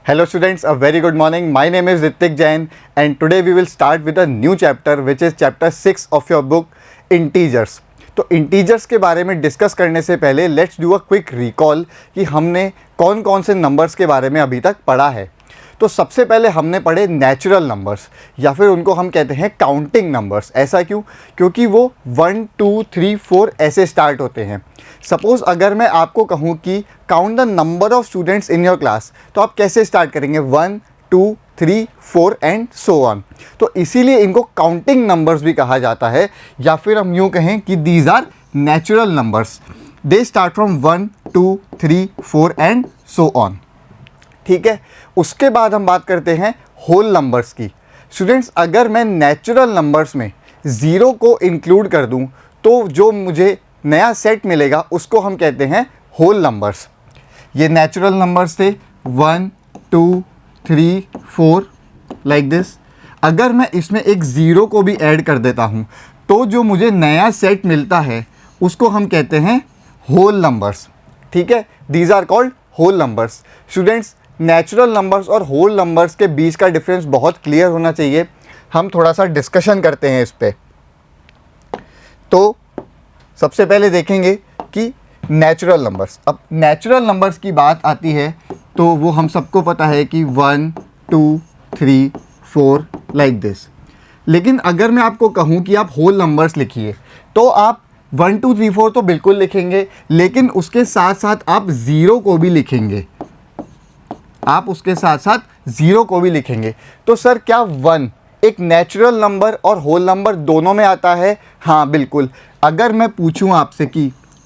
Hello students, a very good morning. My name is Ritik Jain and today we will start with a new chapter which is chapter 6 of your book Integers. तो integers के बारे में discuss करने से पहले let's do a quick recall कि हमने कौन कौन से नंबर्स के बारे में अभी तक पढ़ा है। तो सबसे पहले हमने पढ़े नेचुरल नंबर्स या फिर उनको हम कहते हैं काउंटिंग नंबर्स। ऐसा क्यों? क्योंकि वो 1 2 3 4 ऐसे स्टार्ट होते हैं। सपोज़ अगर मैं आपको कहूँ कि count the number of students in your class, तो आप कैसे स्टार्ट करेंगे? 1 2 3 4 एंड सो ऑन। तो इसीलिए इनको काउंटिंग नंबर्स भी कहा जाता है, या फिर हम यूँ कहें कि these are natural numbers. They start from 1 2 3 4 and so on. ठीक है, उसके बाद हम बात करते हैं होल नंबर्स की। स्टूडेंट्स, अगर मैं नेचुरल नंबर्स में ज़ीरो को इंक्लूड कर दूं तो जो मुझे नया सेट मिलेगा उसको हम कहते हैं होल नंबर्स। ये नेचुरल नंबर्स थे 1 2 3 4 लाइक दिस। अगर मैं इसमें एक ज़ीरो को भी ऐड कर देता हूँ तो जो मुझे नया सेट मिलता है उसको हम कहते हैं होल नंबर्स। ठीक है, these are called whole numbers. Students, natural numbers और होल नंबर्स के बीच का डिफरेंस बहुत क्लियर होना चाहिए। हम थोड़ा सा डिस्कशन करते हैं इस पे। तो सबसे पहले देखेंगे कि नेचुरल नंबर्स। अब नेचुरल नंबर्स की बात आती है तो वो हम सबको पता है कि 1 2 3 4 लाइक दिस। लेकिन अगर मैं आपको कहूँ कि आप होल नंबर्स लिखिए तो आप 1 2 3 4 तो बिल्कुल लिखेंगे, लेकिन उसके साथ साथ आप ज़ीरो को भी लिखेंगे। आप उसके साथ साथ ज़ीरो को भी लिखेंगे। तो सर, क्या 1 एक नेचुरल नंबर और होल नंबर दोनों में आता है? हाँ, बिल्कुल। अगर मैं पूछूं आपसे कि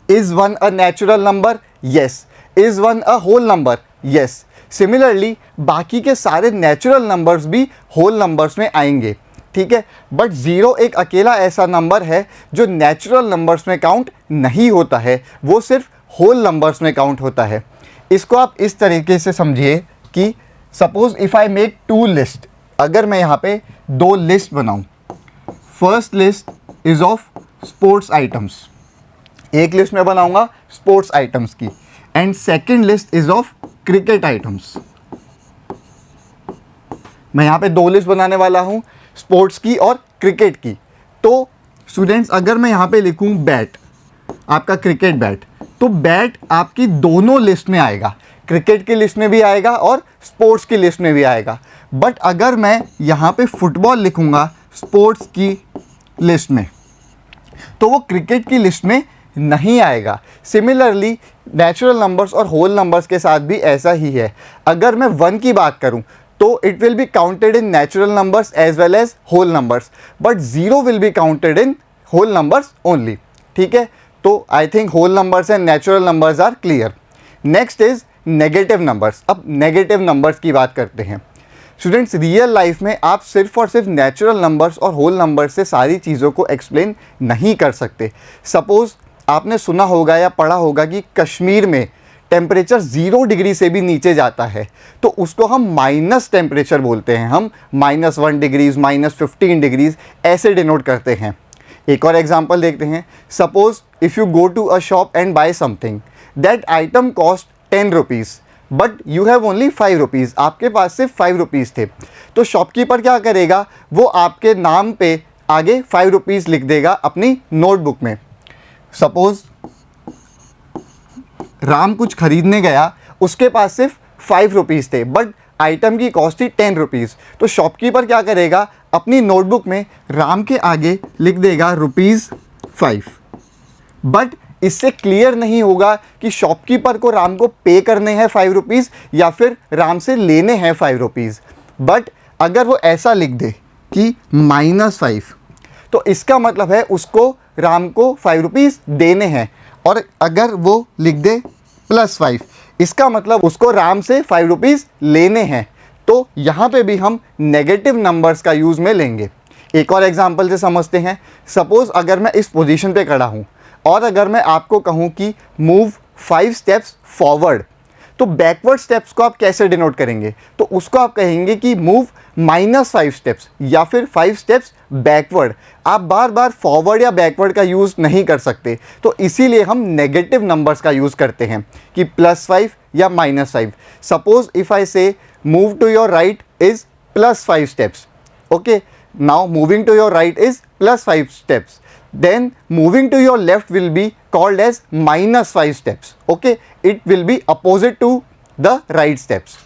is 1 a natural number? Yes. Is 1 a whole number? Yes. Similarly बाकी के सारे नेचुरल नंबर्स भी होल नंबर्स में आएंगे। ठीक है, बट ज़ीरो एक अकेला ऐसा नंबर है जो नेचुरल नंबर्स में काउंट नहीं होता है, वो सिर्फ होल नंबर्स में काउंट होता है। इसको आप इस तरीके से समझिए कि suppose if I make 2 list. अगर मैं यहाँ पे 2 लिस्ट बनाऊँ, first list is of sports items, एक लिस्ट में बनाऊँगा स्पोर्ट्स आइटम्स की, and second list is of cricket items. मैं यहाँ पे 2 लिस्ट बनाने वाला हूँ, स्पोर्ट्स की और क्रिकेट की। तो स्टूडेंट्स, अगर मैं यहाँ पे लिखूँ बैट, आपका क्रिकेट बैट, तो बैट आपकी दोनों लिस्ट में आएगा, क्रिकेट की लिस्ट में भी आएगा और स्पोर्ट्स की लिस्ट में भी आएगा। बट अगर मैं यहाँ पे फुटबॉल लिखूँगा स्पोर्ट्स की लिस्ट में, तो वो क्रिकेट की लिस्ट में नहीं आएगा। सिमिलरली नेचुरल नंबर्स और होल नंबर्स के साथ भी ऐसा ही है। अगर मैं 1 की बात करूँ तो it will be counted in natural numbers as well as whole numbers, but zero will be counted in whole numbers only. ठीक है, तो I think whole numbers and natural numbers are clear. Next is negative numbers. अब negative numbers की बात करते हैं। Students, real life में आप सिर्फ और सिर्फ नेचुरल नंबर्स और होल नंबर्स से सारी चीज़ों को एक्सप्लेन नहीं कर सकते। सपोज़ आपने सुना होगा या पढ़ा होगा कि कश्मीर में टेम्परेचर 0 डिग्री से भी नीचे जाता है, तो उसको हम माइनस टेम्परेचर बोलते हैं। हम -1 डिग्रीज़, -15 डिग्रीज़ ऐसे डिनोट करते हैं। एक और एग्जांपल देखते हैं। Suppose if you go to a shop and buy something, that item cost 10 rupees but you have only 5 rupees. आपके पास सिर्फ 5 रुपीज़ थे। तो शॉपकीपर क्या करेगा? वो आपके नाम पे आगे 5 रुपीज़ लिख देगा अपनी नोटबुक में। सपोज़ राम कुछ खरीदने गया, उसके पास सिर्फ 5 रुपीज़ थे, बट आइटम की कॉस्ट थी 10 रुपीज़। तो शॉपकीपर क्या करेगा? अपनी नोटबुक में राम के आगे लिख देगा ₹5। बट इससे क्लियर नहीं होगा कि शॉपकीपर को राम को पे करने हैं 5 रुपीज़ या फिर राम से लेने हैं 5 रुपीज़। बट अगर वो ऐसा लिख दे कि -5, तो इसका मतलब है उसको राम को 5 रुपीज़ देने हैं। और अगर वो लिख दे +5, इसका मतलब उसको राम से 5 रुपीज़ लेने हैं। तो यहाँ पे भी हम नेगेटिव नंबर्स का यूज़ में लेंगे। एक और एग्जांपल से समझते हैं। सपोज़ अगर मैं इस पोजीशन पे खड़ा हूँ और अगर मैं आपको कहूँ कि मूव 5 स्टेप्स फॉरवर्ड, तो बैकवर्ड स्टेप्स को आप कैसे डिनोट करेंगे? तो उसको आप कहेंगे कि मूव -5 स्टेप्स या फिर 5 स्टेप्स बैकवर्ड। आप बार बार फॉरवर्ड या बैकवर्ड का यूज़ नहीं कर सकते, तो इसीलिए हम नेगेटिव नंबर्स का यूज़ करते हैं कि +5 या -5। सपोज इफ़ आई से move to your right is plus 5 steps. Okay, now moving to your right is plus 5 steps, then moving to your left will be called as minus 5 steps. Okay, it will be opposite to the right steps.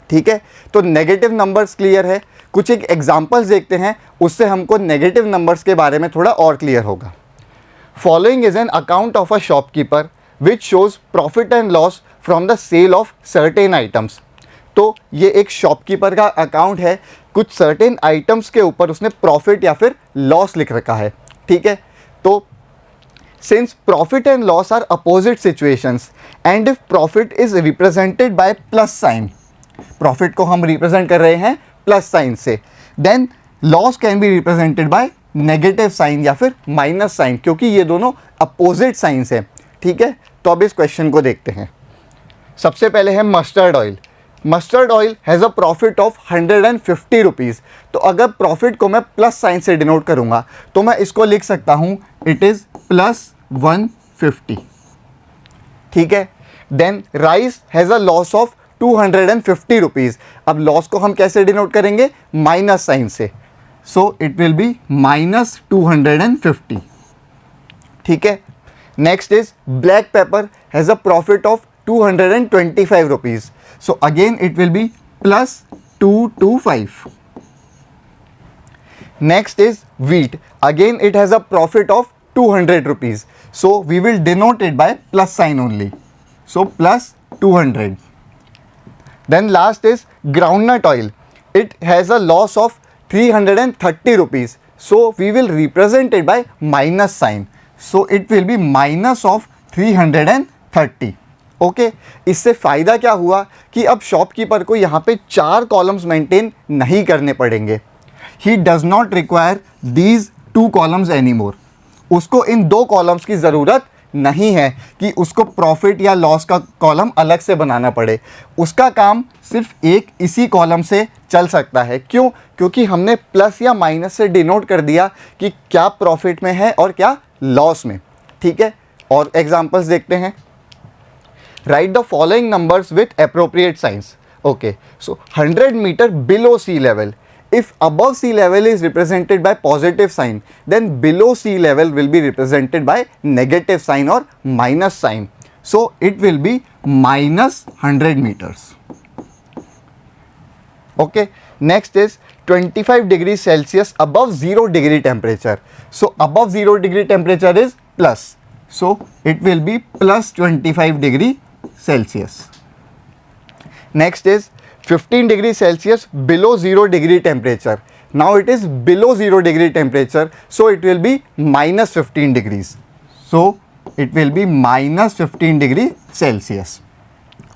ठीक है, तो negative numbers clear है. कुछ एक examples देखते हैं, उससे हमको नेगेटिव नंबर्स के बारे में थोड़ा और क्लियर होगा. Following is an account of a shopkeeper which shows profit and loss from the sale of certain items. तो ये एक शॉपकीपर का अकाउंट है, कुछ सर्टेन आइटम्स के ऊपर उसने प्रॉफिट या फिर लॉस लिख रखा है. ठीक है, तो since profit and loss are opposite situations and if profit is represented by plus sign, profit को हम रिप्रेजेंट कर रहे हैं प्लस साइन से, then loss can be represented by negative sign या फिर माइनस साइन, क्योंकि ये दोनों अपोजिट साइंस हैं. ठीक है, तो अब इस क्वेश्चन को देखते हैं. सबसे पहले है mustard oil. Mustard oil has a profit of 150 rupees. तो अगर प्रॉफिट को मैं प्लस साइन से डिनोट करूंगा तो मैं इसको लिख सकता हूं इट इज़ प्लस 150. ठीक है, then rice has a loss of 250 rupees. अब लॉस को हम कैसे डिनोट करेंगे? माइनस साइन से. So it will be minus 250. ठीक है, next is black pepper has a profit of 225 rupees. So again it will be plus 225. Next is wheat. Again it has a profit of 200 rupees. So we will denote it by plus sign only. So plus 200. Then last is groundnut oil. It has a loss of 330 rupees. So we will represent it by minus sign. So it will be minus of 330. Okay, इससे फ़ायदा क्या हुआ कि अब shopkeeper को यहाँ पे 4 columns maintain नहीं करने पड़ेंगे. He does not require these 2 columns any more. उसको इन 2 कॉलम्स की ज़रूरत नहीं है कि उसको प्रॉफिट या लॉस का कॉलम अलग से बनाना पड़े. उसका काम सिर्फ एक इसी कॉलम से चल सकता है. क्यों? क्योंकि हमने प्लस या माइनस से डिनोट कर दिया कि क्या प्रॉफिट में है और क्या लॉस में. ठीक है, और एग्जाम्पल्स देखते हैं. Write the following numbers with appropriate signs. Okay, so 100 meter below sea level. If above sea level is represented by positive sign, then below sea level will be represented by negative sign or minus sign. So it will be minus 100 meters. Okay, next is 25 degrees Celsius above 0 degree temperature. So above 0 degree temperature is plus. So it will be plus 25 degree Celsius. Next is 15 degrees Celsius below 0 degree temperature. Now it is below 0 degree temperature, so it will be minus 15 degrees. So it will be minus 15 degree Celsius.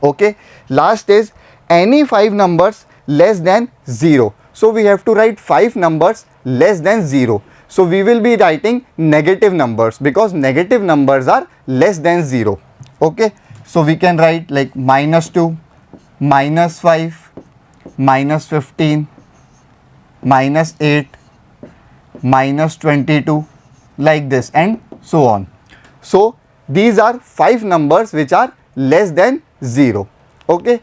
Okay, last is any 5 numbers less than 0. So we have to write 5 numbers less than 0. So we will be writing negative numbers because negative numbers are less than 0. Okay. So we can write like minus 2, minus 5, minus 15, minus 8, minus 22, like this and so on. So these are 5 numbers which are less than 0. Okay.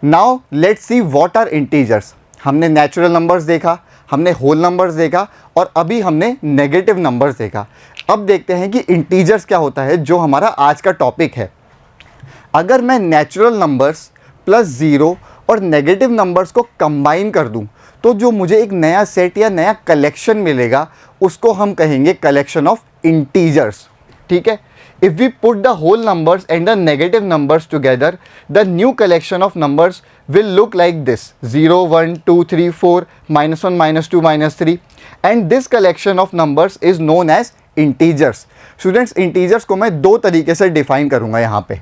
Now let's see what are integers. हमने natural numbers देखा, हमने whole numbers देखा और अभी हमने negative numbers देखा. अब देखते हैं कि इंटीजर्स क्या होता है, जो हमारा आज का टॉपिक है. अगर मैं नेचुरल नंबर्स प्लस 0 और नेगेटिव नंबर्स को कंबाइन कर दूं तो जो मुझे एक नया सेट या नया कलेक्शन मिलेगा उसको हम कहेंगे कलेक्शन ऑफ इंटीजर्स. ठीक है, if we put the whole numbers and the negative numbers together, the new collection of numbers will look like this: 0, 1, 2, 3, 4, -1, -2, -3, and this collection of numbers is known as integers. Students, integers को मैं 2 तरीके से define करूंगा यहाँ पे.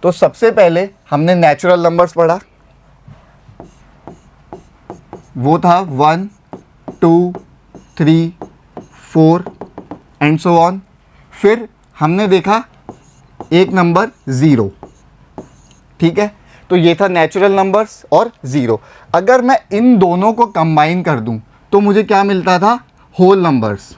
तो सबसे पहले हमने नेचुरल नंबर्स पढ़ा, वो था 1, 2, 3, 4 एंड सो ऑन. फिर हमने देखा एक नंबर 0. ठीक है, तो ये था नेचुरल नंबर्स और 0. अगर मैं इन दोनों को कंबाइन कर दूं तो मुझे क्या मिलता था? Whole numbers.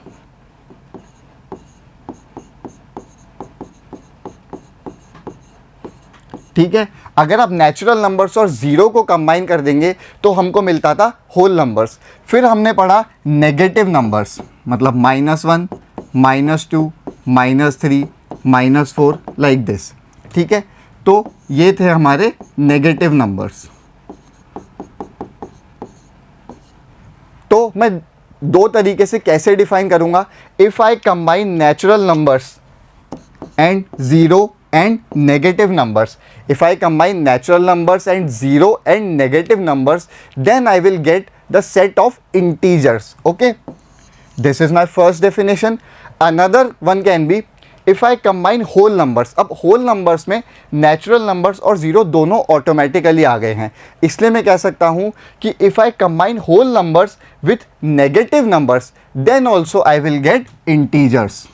ठीक है। अगर आप नेचुरल नंबर्स और ज़ीरो को कंबाइन कर देंगे तो हमको मिलता था होल नंबर्स। फिर हमने पढ़ा नेगेटिव नंबर्स, मतलब -1, -2, -3, -4 लाइक दिस, ठीक है। तो ये थे हमारे नेगेटिव नंबर्स। तो मैं दो तरीके से कैसे डिफाइन करूंगा, if I combine natural numbers and 0 and negative numbers. If I combine natural numbers and 0 and negative numbers, then I will get the set of integers. Okay, this is my first definition. Another one can be if I combine whole numbers. अब whole numbers में natural numbers और 0 दोनों automatically आ गए हैं, इसलिए मैं कह सकता हूँ कि if I combine whole numbers with negative numbers, then also I will get integers.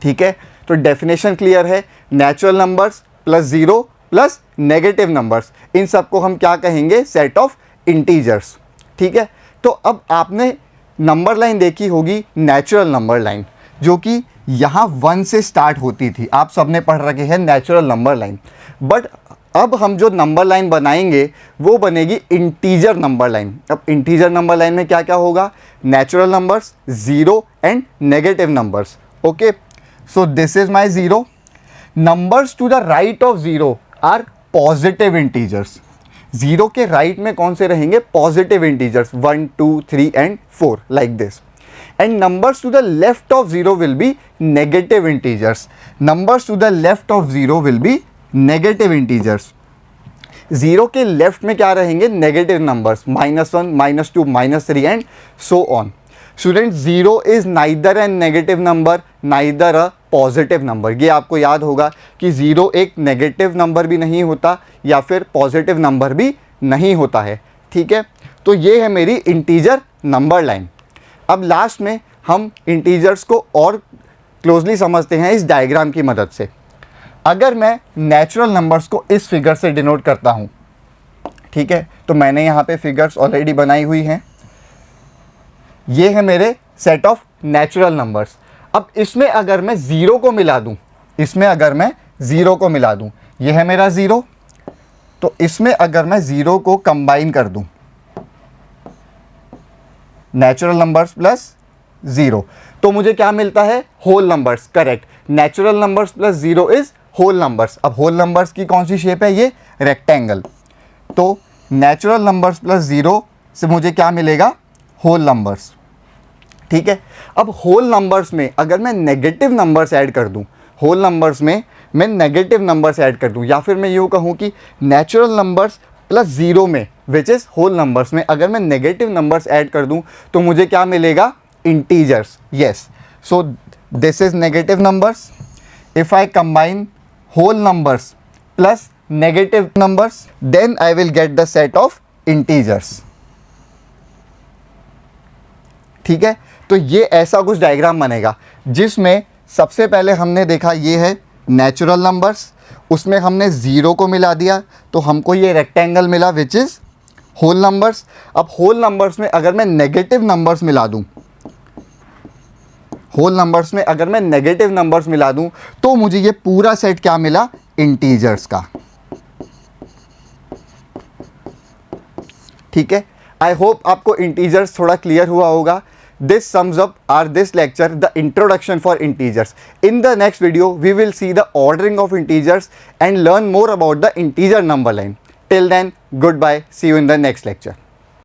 ठीक है, तो डेफिनेशन क्लियर है, natural numbers plus 0 plus negative numbers, इन सबको हम क्या कहेंगे, सेट ऑफ इंटीजर्स। ठीक है, तो अब आपने नंबर लाइन देखी होगी, नेचुरल नंबर लाइन, जो कि यहाँ 1 से स्टार्ट होती थी, आप सबने पढ़ रखे हैं नेचुरल नंबर लाइन। बट अब हम जो नंबर लाइन बनाएंगे वो बनेगी इंटीजर नंबर लाइन। अब इंटीजर नंबर लाइन में क्या क्या होगा, natural numbers, 0 and negative numbers. Okay, so this is my 0. Numbers to the right of 0 are positive integers. 0 के राइट में कौन से रहेंगे, positive integers, 1, 2, 3 and 4 like this. And numbers to the left of 0 will be negative integers. Numbers to the left of 0 will be negative integers. 0 के left में क्या रहेंगे, negative numbers, -1, -2, -3 and so on. Student, 0 is neither an negative number neither a positive number. ये आपको याद होगा कि 0 एक नेगेटिव नंबर भी नहीं होता या फिर पॉजिटिव नंबर भी नहीं होता है। ठीक है, तो ये है मेरी इंटीजर नंबर लाइन। अब लास्ट में हम इंटीजर्स को और क्लोजली समझते हैं इस डायग्राम की मदद से। अगर मैं नेचुरल नंबर्स को इस फिगर से डिनोट करता हूँ, ठीक है, तो मैंने यहाँ पे फिगर्स ऑलरेडी बनाई हुई हैं। ये है मेरे सेट ऑफ नेचुरल नंबर्स। अब इसमें अगर मैं 0 को मिला दूं, इसमें अगर मैं 0 को मिला दूं, ये है मेरा 0, तो इसमें अगर मैं 0 को कंबाइन कर दूं, नेचुरल नंबर्स प्लस 0, तो मुझे क्या मिलता है, whole numbers. Correct, natural numbers plus 0 is whole numbers. अब होल नंबर्स की कौन सी शेप है, ये रेक्टेंगल। तो नेचुरल नंबर्स प्लस 0 से मुझे क्या मिलेगा, होल नंबर्स। ठीक है, अब होल नंबर्स में अगर मैं नेगेटिव नंबर्स ऐड कर दूं, होल नंबर्स में मैं नेगेटिव नंबर्स ऐड कर दूं, या फिर मैं यूँ कहूँ कि नेचुरल नंबर्स प्लस 0 में, विच इज़ होल नंबर्स में, अगर मैं नेगेटिव नंबर्स ऐड कर दूं तो मुझे क्या मिलेगा, integers. Yes, so this is negative numbers. If I combine whole numbers plus negative numbers, then I will get the set of integers. ठीक है, तो ये ऐसा कुछ डायग्राम बनेगा जिसमें सबसे पहले हमने देखा ये है नेचुरल नंबर्स, उसमें हमने 0 को मिला दिया तो हमको ये रेक्टेंगल मिला विच इज़ होल नंबर्स। अब होल नंबर्स में अगर मैं नेगेटिव नंबर्स मिला दूं, होल नंबर्स में अगर मैं नेगेटिव नंबर्स मिला दूं तो मुझे ये पूरा सेट क्या मिला, इंटीजर्स का। ठीक है, आई होप आपको इंटीजर्स थोड़ा क्लियर हुआ होगा। This sums up this lecture, the introduction for integers. In the next video, we will see the ordering of integers and learn more about the integer number line. Till then, goodbye. See you in the next lecture.